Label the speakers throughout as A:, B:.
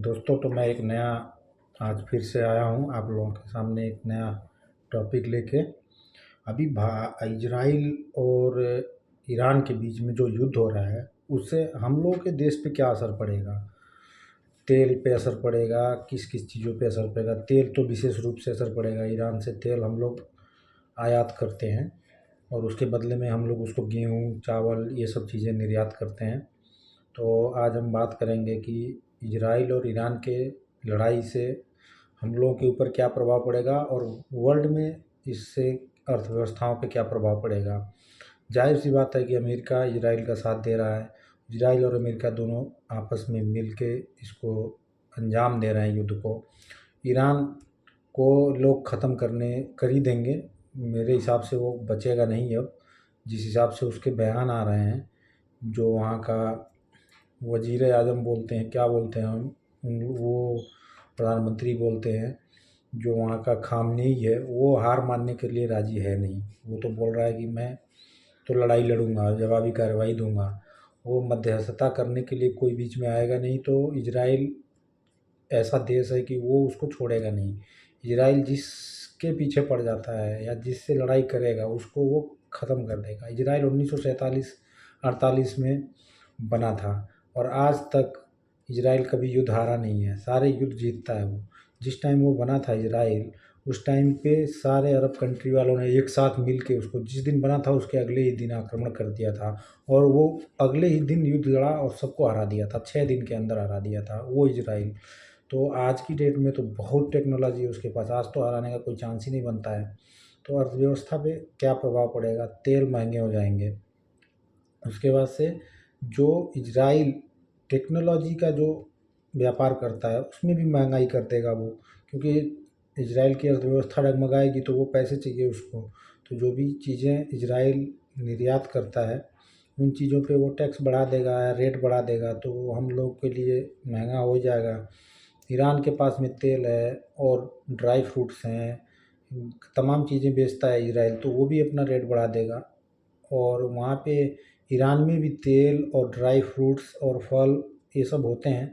A: दोस्तों, तो मैं एक नया आज फिर से आया हूँ आप लोगों के सामने एक नया टॉपिक लेके। अभी इजराइल और ईरान के बीच में जो युद्ध हो रहा है, उससे हम लोगों के देश पे क्या असर पड़ेगा। तेल पे असर पड़ेगा, किस किस चीज़ों पे असर पड़ेगा। तेल तो विशेष रूप से असर पड़ेगा। ईरान से तेल हम लोग आयात करते हैं और उसके बदले में हम लोग उसको गेहूँ, चावल, ये सब चीज़ें निर्यात करते हैं। तो आज हम बात करेंगे कि इजराइल और ईरान के लड़ाई से हम लोगों के ऊपर क्या प्रभाव पड़ेगा और वर्ल्ड में इससे अर्थव्यवस्थाओं पे क्या प्रभाव पड़ेगा। जाहिर सी बात है कि अमेरिका इजराइल का साथ दे रहा है। इजराइल और अमेरिका दोनों आपस में मिल के इसको अंजाम दे रहे हैं युद्ध को। ईरान को लोग ख़त्म कर ही देंगे। मेरे हिसाब से वो बचेगा नहीं अब। जिस हिसाब से उसके बयान आ रहे हैं, जो वहाँ का वजीर आजम बोलते हैं, क्या बोलते हैं हम, वो प्रधानमंत्री बोलते हैं, जो वहाँ का खामनेई है, वो हार मानने के लिए राज़ी है नहीं। वो तो बोल रहा है कि मैं तो लड़ाई लड़ूंगा, जवाबी कार्रवाई दूंगा। वो मध्यस्थता करने के लिए कोई बीच में आएगा नहीं। तो इजराइल ऐसा देश है कि वो उसको छोड़ेगा नहीं। इजराइल जिसके पीछे पड़ जाता है या जिससे लड़ाई करेगा, उसको वो ख़त्म कर देगा। इजराइल 1947-48 में बना था और आज तक इजराइल कभी युद्ध हारा नहीं है। सारे युद्ध जीतता है वो। जिस टाइम वो बना था इजराइल, उस टाइम पे सारे अरब कंट्री वालों ने एक साथ मिल के उसको, जिस दिन बना था उसके अगले ही दिन आक्रमण कर दिया था और वो अगले ही दिन युद्ध लड़ा और सबको हरा दिया था। 6 दिन के अंदर हरा दिया था वो इजराइल। तो आज की डेट में तो बहुत टेक्नोलॉजी है उसके पास, आज तो हराने का कोई चांस ही नहीं बनता है। तो अर्थव्यवस्था पे क्या प्रभाव पड़ेगा। तेल महंगे हो जाएंगे। उसके बाद से जो इजराइल टेक्नोलॉजी का जो व्यापार करता है, उसमें भी महंगाई कर देगा वो, क्योंकि इजराइल की अर्थव्यवस्था डगमगाएगी तो वो पैसे चाहिए उसको। तो जो भी चीज़ें इजराइल निर्यात करता है, उन चीज़ों पे वो टैक्स बढ़ा देगा या रेट बढ़ा देगा, तो हम लोग के लिए महंगा हो जाएगा। ईरान के पास में तेल है और ड्राई फ्रूट्स हैं, तमाम चीज़ें बेचता है इजराइल, तो वो भी अपना रेट बढ़ा देगा। और वहाँ पे ईरान में भी तेल और ड्राई फ्रूट्स और फल ये सब होते हैं,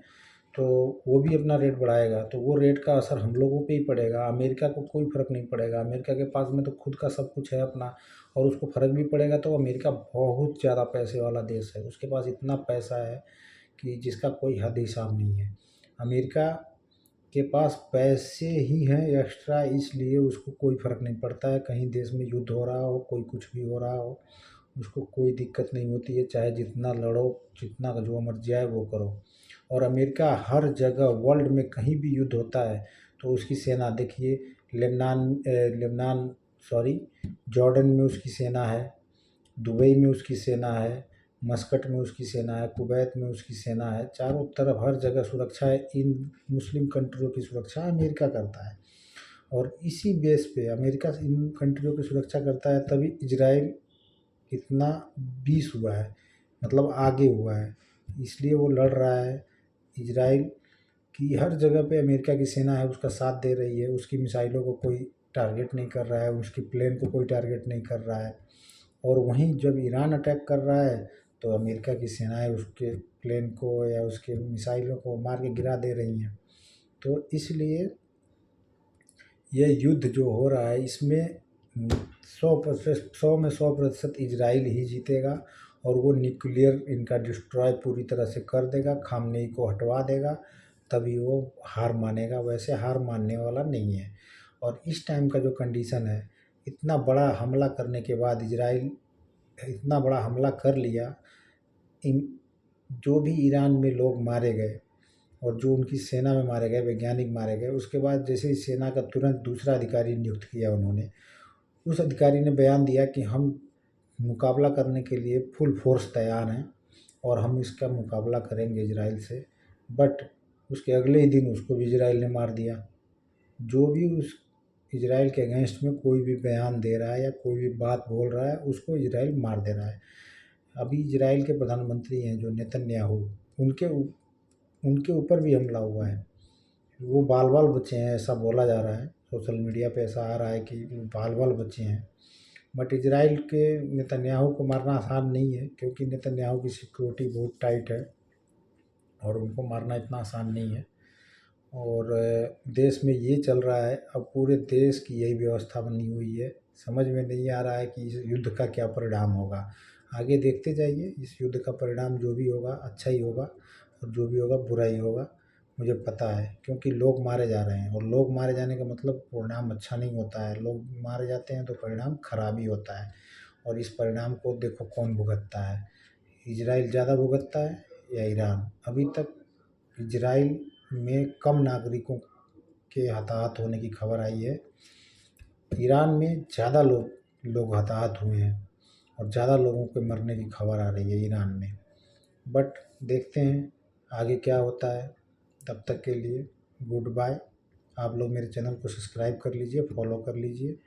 A: तो वो भी अपना रेट बढ़ाएगा। तो वो रेट का असर हम लोगों पे ही पड़ेगा। अमेरिका को कोई फ़र्क नहीं पड़ेगा। अमेरिका के पास में तो खुद का सब कुछ है अपना, और उसको फ़र्क भी पड़ेगा। तो अमेरिका बहुत ज़्यादा पैसे वाला देश है। उसके पास इतना पैसा है कि जिसका कोई हद हिसाब नहीं है। अमेरिका के पास पैसे ही हैं एक्स्ट्रा, इसलिए उसको कोई फ़र्क नहीं पड़ता है। कहीं देश में युद्ध हो रहा हो, कोई कुछ भी हो रहा हो, उसको कोई दिक्कत नहीं होती है। चाहे जितना लड़ो, जितना जो मर्जी आए वो करो। और अमेरिका हर जगह वर्ल्ड में कहीं भी युद्ध होता है तो उसकी सेना देखिए। लेबनान, सॉरी, जॉर्डन में उसकी सेना है, दुबई में उसकी सेना है, मस्कट में उसकी सेना है, कुवैत में उसकी सेना है। चारों तरफ हर जगह सुरक्षा है। इन मुस्लिम कंट्रियों की सुरक्षा अमेरिका करता है। और इसी बेस पे अमेरिका इन कंट्रियों की सुरक्षा करता है, तभी इजराइल इतना 20 हुआ है, मतलब आगे हुआ है। इसलिए वो लड़ रहा है। इजराइल की हर जगह पे अमेरिका की सेना है, उसका साथ दे रही है। उसकी मिसाइलों को कोई टारगेट नहीं कर रहा है, उसकी प्लेन को कोई टारगेट नहीं कर रहा है। और वहीं जब ईरान अटैक कर रहा है तो अमेरिका की सेनाएं उसके प्लेन को या उसके मिसाइलों को मार के गिरा दे रही हैं। तो इसलिए यह युद्ध जो हो रहा है, इसमें 100% 100% इजराइल ही जीतेगा। और वो न्यूक्लियर इनका डिस्ट्रॉय पूरी तरह से कर देगा, खामनेई को हटवा देगा, तभी वो हार मानेगा। वैसे हार मानने वाला नहीं है। और इस टाइम का जो कंडीशन है, इतना बड़ा हमला करने के बाद इजराइल इतना बड़ा हमला कर लिया, इन जो भी ईरान में लोग मारे गए और जो उनकी सेना में मारे गए, वैज्ञानिक मारे गए, उसके बाद जैसे ही सेना का तुरंत दूसरा अधिकारी नियुक्त किया उन्होंने, उस अधिकारी ने बयान दिया कि हम मुकाबला करने के लिए फुल फोर्स तैयार हैं और हम इसका मुकाबला करेंगे इजराइल से। बट उसके अगले ही दिन उसको भी इजराइल ने मार दिया। जो भी उस इजराइल के अगेंस्ट में कोई भी बयान दे रहा है या कोई भी बात बोल रहा है, उसको इजराइल मार दे रहा है। अभी इजराइल के प्रधानमंत्री हैं जो नेतन्याहू, उनके उनके ऊपर भी हमला हुआ है। वो बाल बाल बच्चे हैं, ऐसा बोला जा रहा है। सोशल मीडिया पे ऐसा आ रहा है कि वो बाल बाल बच्चे हैं। बट इजराइल के नेतन्याहू को मारना आसान नहीं है, क्योंकि नेतन्याहू की सिक्योरिटी बहुत टाइट है और उनको मारना इतना आसान नहीं है। और देश में ये चल रहा है, अब पूरे देश की यही व्यवस्था बनी हुई है। समझ में नहीं आ रहा है कि इस युद्ध का क्या परिणाम होगा। आगे देखते जाइए, इस युद्ध का परिणाम जो भी होगा अच्छा ही होगा और जो भी होगा बुरा ही होगा, मुझे पता है। क्योंकि लोग मारे जा रहे हैं और लोग मारे जाने का मतलब परिणाम अच्छा नहीं होता है। लोग मारे जाते हैं तो परिणाम खराब ही होता है। और इस परिणाम को देखो कौन भुगतता है, इजराइल ज़्यादा भुगतता है या ईरान। अभी तक इजराइल में कम नागरिकों के हताहत होने की खबर आई है, ईरान में ज़्यादा लोग हताहत हुए हैं और ज़्यादा लोगों के मरने की खबर आ रही है ईरान में। बट देखते हैं आगे क्या होता है। तब तक के लिए गुड बाय। आप लोग मेरे चैनल को सब्सक्राइब कर लीजिए, फॉलो कर लीजिए।